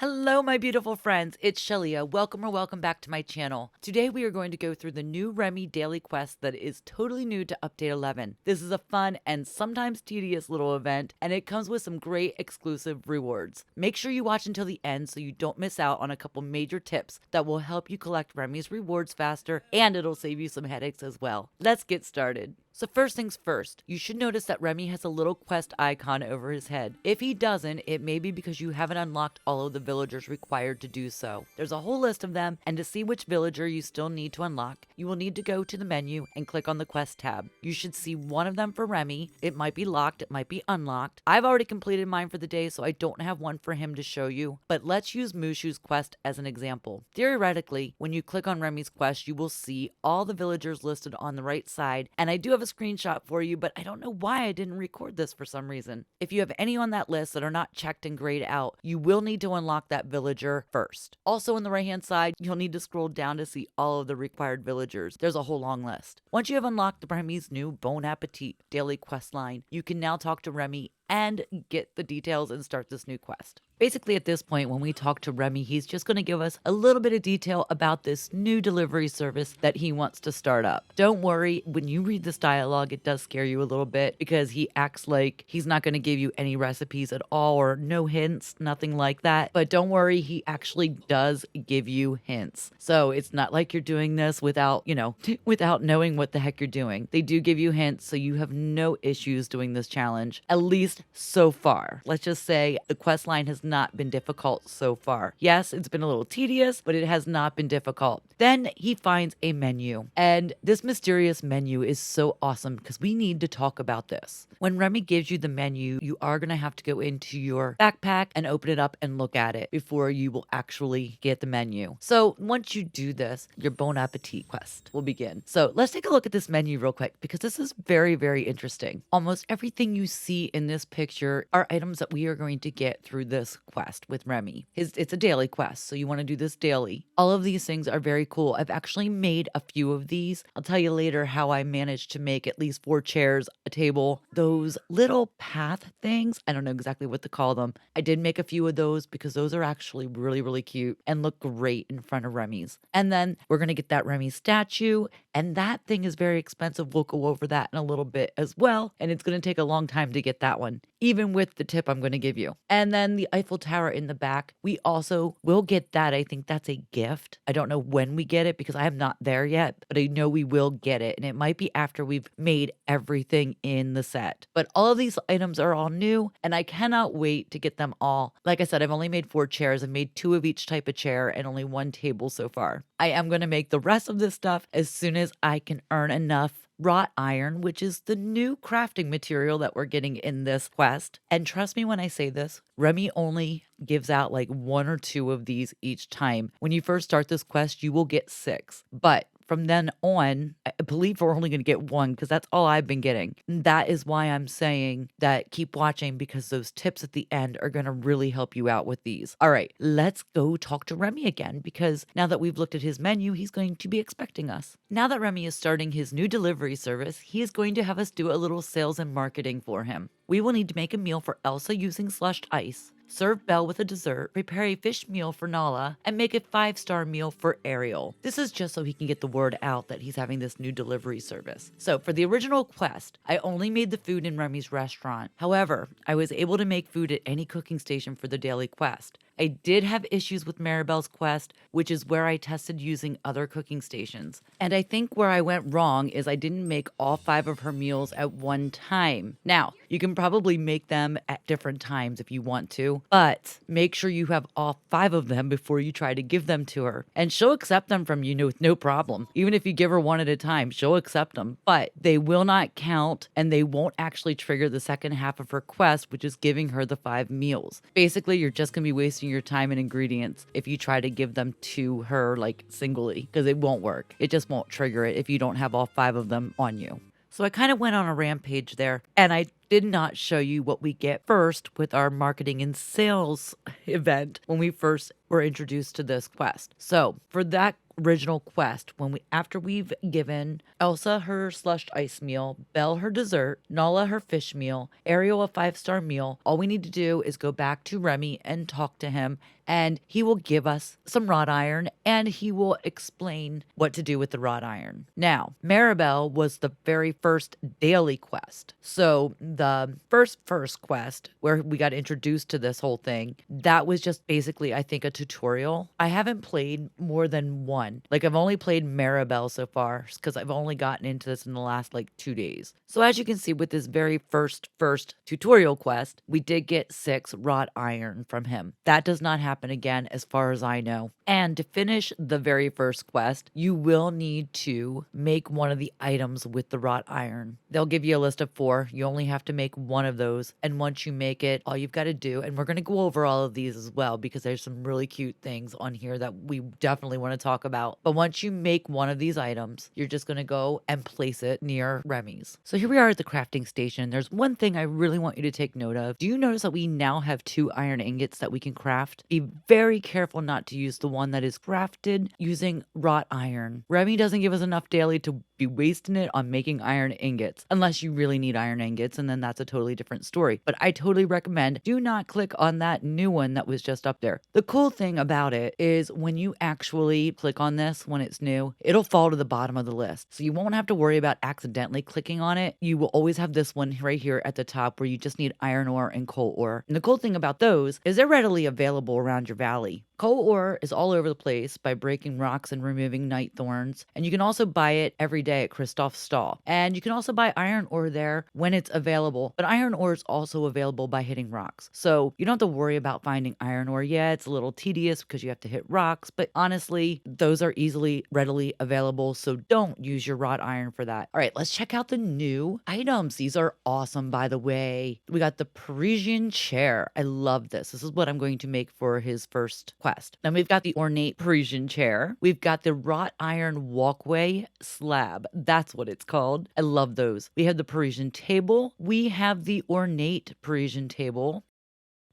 Hello, my beautiful friends. It's Shelia. Welcome back to my channel. Today, we are going to go through the new Remy daily quest that is totally new to update 11. This is a fun and sometimes tedious little event, and it comes with some great exclusive rewards. Make sure you watch until the end so you don't miss out on a couple major tips that will help you collect Remy's rewards faster, and it'll save you some headaches as well. Let's get started. So first things first, you should notice that Remy has a little quest icon over his head. If he doesn't, it may be because you haven't unlocked all of the villagers required to do so. There's a whole list of them, and to see which villager you still need to unlock, you will need to go to the menu and click on the quest tab. You should see one of them for Remy. It might be locked, it might be unlocked. I've already completed mine for the day, so I don't have one for him to show you, but let's use Mushu's quest as an example. Theoretically, when you click on Remy's quest, you will see all the villagers listed on the right side, and I do have a screenshot for you, but I don't know why I didn't record this for some reason. If you have any on that list that are not checked and grayed out, you will need to unlock that villager first. Also on the right hand side, you'll need to scroll down to see all of the required villagers. There's a whole long list. Once you have unlocked Remy's new Bon Appetit daily quest line, you can now talk to Remy and get the details and start this new quest. Basically, at this point, when we talk to Remy, he's just going to give us a little bit of detail about this new delivery service that he wants to start up. Don't worry, when you read this dialogue, it does scare you a little bit because he acts like he's not going to give you any recipes at all or no hints, nothing like that. But don't worry, he actually does give you hints. So it's not like you're doing this without, without knowing what the heck you're doing. They do give you hints, so you have no issues doing this challenge, at least so far. Let's just say the quest line has not been difficult so far. Yes, it's been a little tedious, but it has not been difficult. Then he finds a menu, and this mysterious menu is so awesome because we need to talk about this. When Remy gives you the menu, you are going to have to go into your backpack and open it up and look at it before you will actually get the menu. So once you do this, your Bon Appetit quest will begin. So let's take a look at this menu real quick because this is very, very interesting. Almost everything you see in this picture are items that we are going to get through this quest with Remy. It's a daily quest, so you want to do this daily. All of these things are very cool. I've actually made a few of these. I'll tell you later how I managed to make at least 4 chairs, a table, those little path things. I don't know exactly what to call them. I did make a few of those because those are actually really, really cute and look great in front of Remy's. And then we're going to get that Remy statue, and that thing is very expensive. We'll go over that in a little bit as well, and it's going to take a long time to get that one, even with the tip I'm going to give you. And then the Eiffel Tower in the back, we also will get that. I think that's a gift. I don't know when we get it because I am not there yet, but I know we will get it, and it might be after we've made everything in the set. But all of these items are all new, and I cannot wait to get them all. Like I said, I've only made 4 chairs. I've made 2 of each type of chair and only 1 table so far. I am going to make the rest of this stuff as soon as I can earn enough wrought iron, which is the new crafting material that we're getting in this quest. And trust me when I say this, Remy only gives out like 1 or 2 of these each time. When you first start this quest, you will get 6. But from then on, I believe we're only going to get 1 because that's all I've been getting. And that is why I'm saying that keep watching because those tips at the end are going to really help you out with these. All right, let's go talk to Remy again because now that we've looked at his menu, he's going to be expecting us. Now that Remy is starting his new delivery service, he is going to have us do a little sales and marketing for him. We will need to make a meal for Elsa using slushed ice, serve Belle with a dessert, prepare a fish meal for Nala, and make a 5-star meal for Ariel. This is just so he can get the word out that he's having this new delivery service. So for the original quest, I only made the food in Remy's restaurant. However, I was able to make food at any cooking station for the daily quest. I did have issues with Maribel's quest, which is where I tested using other cooking stations. And I think where I went wrong is I didn't make all 5 of her meals at one time. Now, you can probably make them at different times if you want to, but make sure you have all 5 of them before you try to give them to her. And she'll accept them from you with no problem. Even if you give her 1 at a time, she'll accept them. But they will not count and they won't actually trigger the second half of her quest, which is giving her the 5 meals. Basically, you're just going to be wasting your time and ingredients if you try to give them to her like singly because it won't work. It just won't trigger it if you don't have all 5 of them on you. So I kind of went on a rampage there and I did not show you what we get first with our marketing and sales event when we first we're introduced to this quest. So for that original quest, after we've given Elsa her slushed ice meal, Belle her dessert, Nala her fish meal, Ariel a 5-star meal, all we need to do is go back to Remy and talk to him, and he will give us some wrought iron and he will explain what to do with the wrought iron. Now, Maribel was the very first daily quest. So the first quest where we got introduced to this whole thing, that was just basically, I think, a tutorial. I haven't played more than one. Like, I've only played Maribel so far because I've only gotten into this in the last 2 days. So as you can see with this very first tutorial quest, we did get 6 wrought iron from him. That does not happen again as far as I know. And to finish the very first quest, you will need to make one of the items with the wrought iron. They'll give you a list of 4. You only have to make one of those. And once you make it, all you've got to do, and we're going to go over all of these as well because there's some really cute things on here that we definitely want to talk about. But once you make one of these items, you're just going to go and place it near Remy's. So here we are at the crafting station. There's one thing I really want you to take note of. Do you notice that we now have 2 iron ingots that we can craft? Be very careful not to use the one that is crafted using wrought iron. Remy doesn't give us enough daily to be wasting it on making iron ingots, unless you really need iron ingots, and then that's a totally different story. But I totally recommend do not click on that new one that was just up there. The cool thing about it is when you actually click on this when it's new, it'll fall to the bottom of the list. So you won't have to worry about accidentally clicking on it. You will always have this one right here at the top where you just need iron ore and coal ore. And the cool thing about those is they're readily available around your valley. Coal ore is all over the place by breaking rocks and removing night thorns. And you can also buy it every day at Kristoff's stall. And you can also buy iron ore there when it's available. But iron ore is also available by hitting rocks. So you don't have to worry about finding iron ore yet. It's a little tedious because you have to hit rocks. But honestly, those are readily available. So don't use your wrought iron for that. All right, let's check out the new items. These are awesome, by the way. We got the Parisian chair. I love this. This is what I'm going to make for his first quest. Then we've got the ornate Parisian chair. We've got the wrought iron walkway slab. That's what it's called. I love those. We have the Parisian table. We have the ornate Parisian table.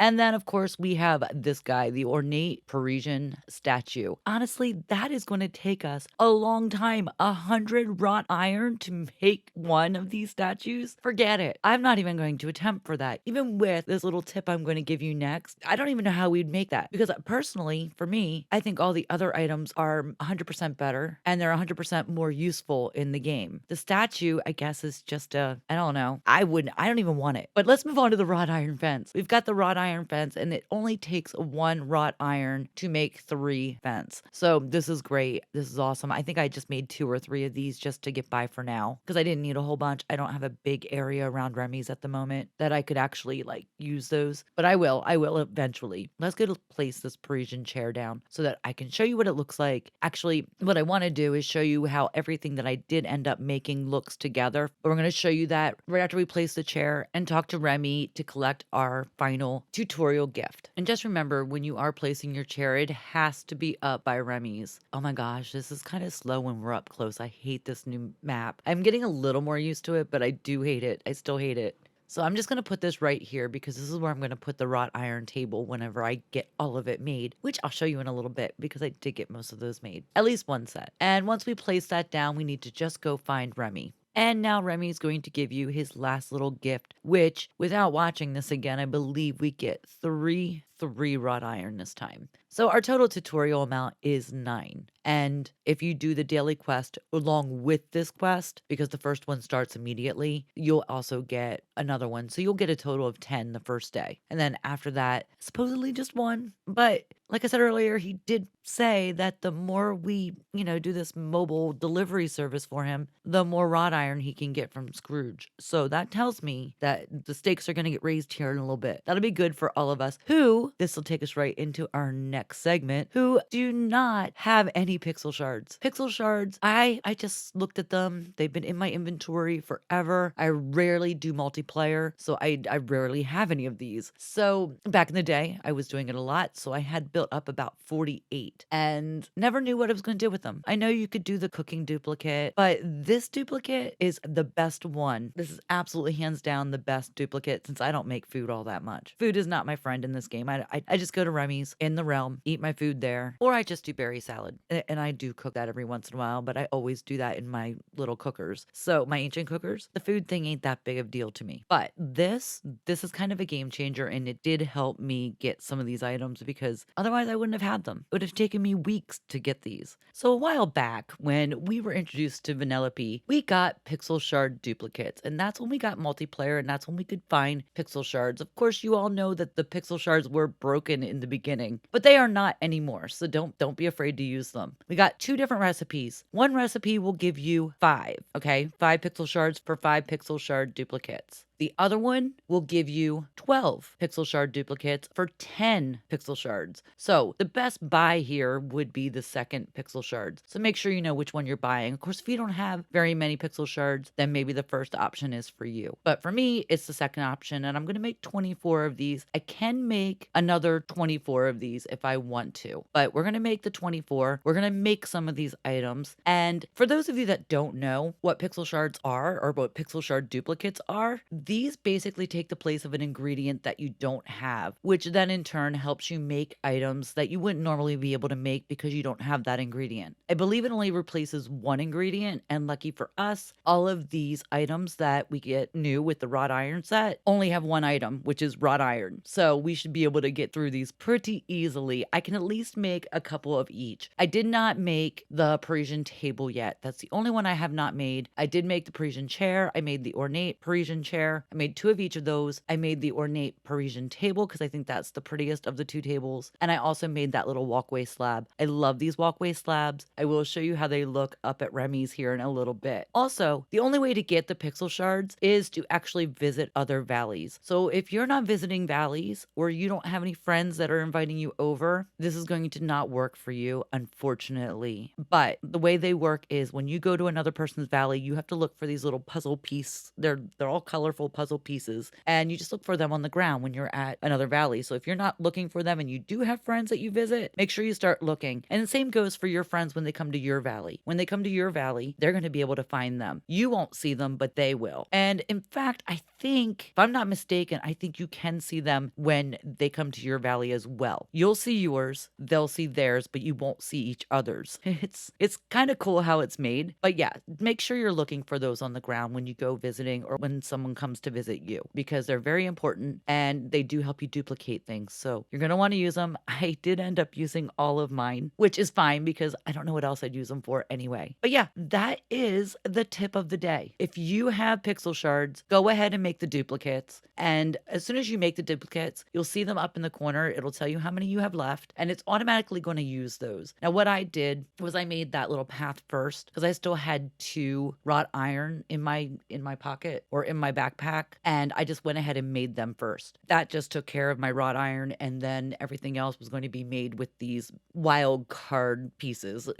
And then, of course, we have this guy, the ornate Parisian statue. Honestly, that is going to take us a long time. 100 wrought iron to make one of these statues? Forget it. I'm not even going to attempt for that. Even with this little tip I'm going to give you next, I don't even know how we'd make that. Because personally, for me, I think all the other items are 100% better and they're 100% more useful in the game. The statue, I guess, is just I don't know. I don't even want it. But let's move on to the wrought iron fence. We've got the wrought iron fence, and it only takes 1 wrought iron to make 3 fence. So this is great. This is awesome. I think I just made 2 or 3 of these just to get by for now because I didn't need a whole bunch. I don't have a big area around Remy's at the moment that I could actually use those, but I will eventually. Let's go to place this Parisian chair down so that I can show you what it looks like. Actually, what I want to do is show you how everything that I did end up making looks together. But we're going to show you that right after we place the chair and talk to Remy to collect our final tutorial gift. And just remember, when you are placing your chair, it has to be up by Remy's. Oh my gosh, this is kind of slow when we're up close. I hate this new map. I'm getting a little more used to it, but I do hate it. I still hate it. So I'm just going to put this right here because this is where I'm going to put the wrought iron table whenever I get all of it made, which I'll show you in a little bit because I did get most of those made, at least one set. And once we place that down, we need to just go find Remy. And now Remy's going to give you his last little gift, which, without watching this again, I believe we get 3 wrought iron this time. So our total tutorial amount is 9. And if you do the daily quest along with this quest, because the first one starts immediately, you'll also get another one. So you'll get a total of 10 the first day. And then after that, supposedly just 1. But like I said earlier, he did say that the more we, do this mobile delivery service for him, the more wrought iron he can get from Scrooge. So that tells me that the stakes are going to get raised here in a little bit. That'll be good for all of us who, this will take us right into our next segment, who do not have any pixel shards. Pixel shards, I just looked at them. They've been in my inventory forever. I rarely do multiplayer, so I rarely have any of these. So back in the day, I was doing it a lot, so I had built up about 48 and never knew what I was going to do with them. I know you could do the cooking duplicate, but this duplicate is the best one. This is absolutely hands down the best duplicate since I don't make food all that much. Food is not my friend in this game. I I just go to Remy's in the realm, eat my food there, or I just do berry salad. And I do cook that every once in a while, but I always do that in my little cookers. So my ancient cookers, the food thing ain't that big of a deal to me. But this is kind of a game changer, and it did help me get some of these items because otherwise I wouldn't have had them. It would have taken me weeks to get these. So a while back, when we were introduced to Vanellope, we got pixel shard duplicates, and that's when we got multiplayer, and that's when we could find pixel shards. Of course, you all know that the pixel shards were broken in the beginning, but they are not anymore. So don't be afraid to use them. We got 2 different recipes. One recipe will give you 5, okay? 5 pixel shards for 5 pixel shard duplicates. The other one will give you 12 pixel shard duplicates for 10 pixel shards. So the best buy here would be the second pixel shards. So make sure you know which one you're buying. Of course, if you don't have very many pixel shards, then maybe the first option is for you. But for me, it's the second option, and I'm going to make 24 of these. I can make another 24 of these if I want to, but we're going to make the 24. We're going to make some of these items. And for those of you that don't know what pixel shards are or what pixel shard duplicates are, these basically take the place of an ingredient that you don't have, which then in turn helps you make items that you wouldn't normally be able to make because you don't have that ingredient. I believe it only replaces one ingredient, and lucky for us, all of these items that we get new with the wrought iron set only have one item, which is wrought iron. So we should be able to get through these pretty easily. I can at least make a couple of each. I did not make the Parisian table yet. That's the only one I have not made. I did make the Parisian chair. I made the ornate Parisian chair. I made 2 of each of those. I made the ornate Parisian table because I think that's the prettiest of the 2 tables. And I also made that little walkway slab. I love these walkway slabs. I will show you how they look up at Remy's here in a little bit. Also, the only way to get the pixel shards is to actually visit other valleys. So if you're not visiting valleys or you don't have any friends that are inviting you over, this is going to not work for you, unfortunately. But the way they work is when you go to another person's valley, you have to look for these little puzzle pieces. They're all colorful puzzle pieces, and you just look for them on the ground when you're at another valley. So if you're not looking for them and you do have friends that you visit, make sure you start looking. And the same goes for your friends when they come to your valley. When they come to your valley, they're going to be able to find them. You won't see them, but they will. And in fact, I think, if I'm not mistaken, I think you can see them when they come to your valley as well. You'll see yours, they'll see theirs, but you won't see each other's. It's kind of cool how it's made. But yeah, make sure you're looking for those on the ground when you go visiting or when someone comes to visit you, because they're very important and they do help you duplicate things. So you're going to want to use them. I did end up using all of mine, which is fine because I don't know what else I'd use them for anyway. But yeah, that is the tip of the day. If you have pixel shards, go ahead and make the duplicates. And as soon as you make the duplicates, you'll see them up in the corner. It'll tell you how many you have left, and it's automatically going to use those. Now, what I did was I made that little path first because I still had 2 wrought iron in my pocket or in my backpack, and I just went ahead and made them first. That just took care of my wrought iron, and then everything else was going to be made with these wild card pieces.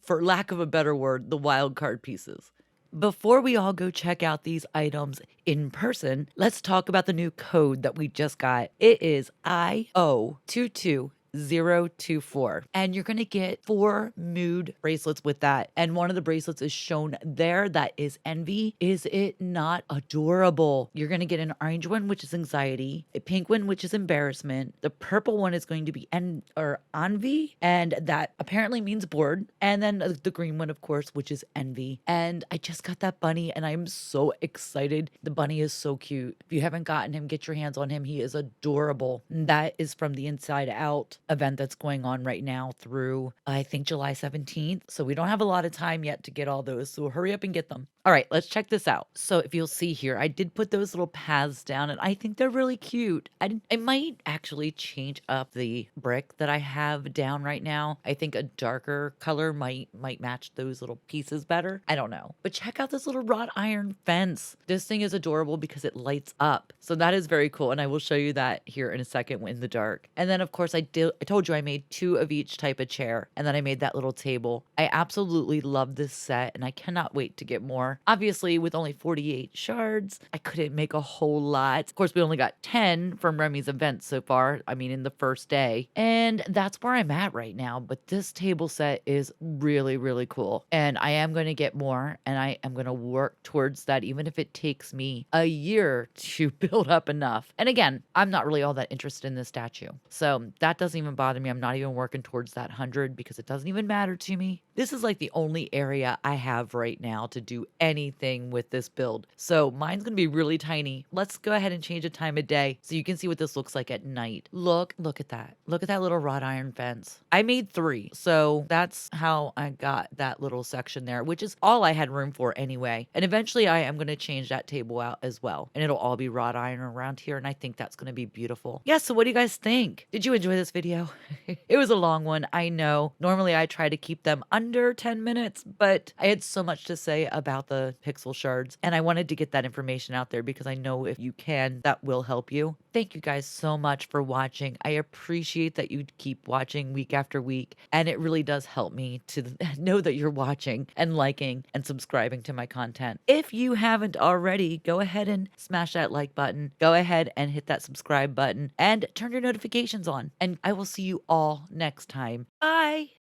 For lack of a better word, the wild card pieces. Before we all go check out these items in person, let's talk about the new code that we just got. It is IO22024. And you're going to get 4 mood bracelets with that. And one of the bracelets is shown there. That is envy. Is it not adorable? You're going to get an orange one, which is anxiety, a pink one, which is embarrassment. The purple one is going to be envy, and that apparently means bored. And then the green one, of course, which is envy. And I just got that bunny and I'm so excited. The bunny is so cute. If you haven't gotten him, get your hands on him. He is adorable. And that is from the Inside Out event that's going on right now through, I think, July 17th. So we don't have a lot of time yet to get all those. So hurry up and get them. All right, let's check this out. So if you'll see here, I did put those little paths down and I think they're really cute. I might actually change up the brick that I have down right now. I think a darker color might match those little pieces better. I don't know. But check out this little wrought iron fence. This thing is adorable because it lights up. So that is very cool. And I will show you that here in a second in the dark. And then of course I I told you I made 2 of each type of chair, and then I made that little table. I absolutely love this set, and I cannot wait to get more. Obviously, with only 48 shards, I couldn't make a whole lot. Of course, we only got 10 from Remy's event so far, I mean, in the first day, and that's where I'm at right now, but this table set is really, really cool, and I am gonna get more, and I am gonna work towards that, even if it takes me a year to build up enough. And again, I'm not really all that interested in this statue, so that doesn't even bother me. I'm not even working towards that 100 because it doesn't even matter to me. This is like the only area I have right now to do anything with this build. So mine's gonna be really tiny. Let's go ahead and change the time of day so you can see what this looks like at night. Look at that. Look at that little wrought iron fence. I made 3, so that's how I got that little section there, which is all I had room for anyway. And eventually I am gonna change that table out as well, and it'll all be wrought iron around here, and I think that's gonna be beautiful. Yeah, so what do you guys think? Did you enjoy this video? It was a long one, I know. Normally I try to keep them under 10 minutes, but I had so much to say about the pixel shards, and I wanted to get that information out there because I know if you can, that will help you. Thank you guys so much for watching. I appreciate that you keep watching week after week, and it really does help me to know that you're watching and liking and subscribing to my content. If you haven't already, go ahead and smash that like button. Go ahead and hit that subscribe button and turn your notifications on. And I will see you all next time. Bye!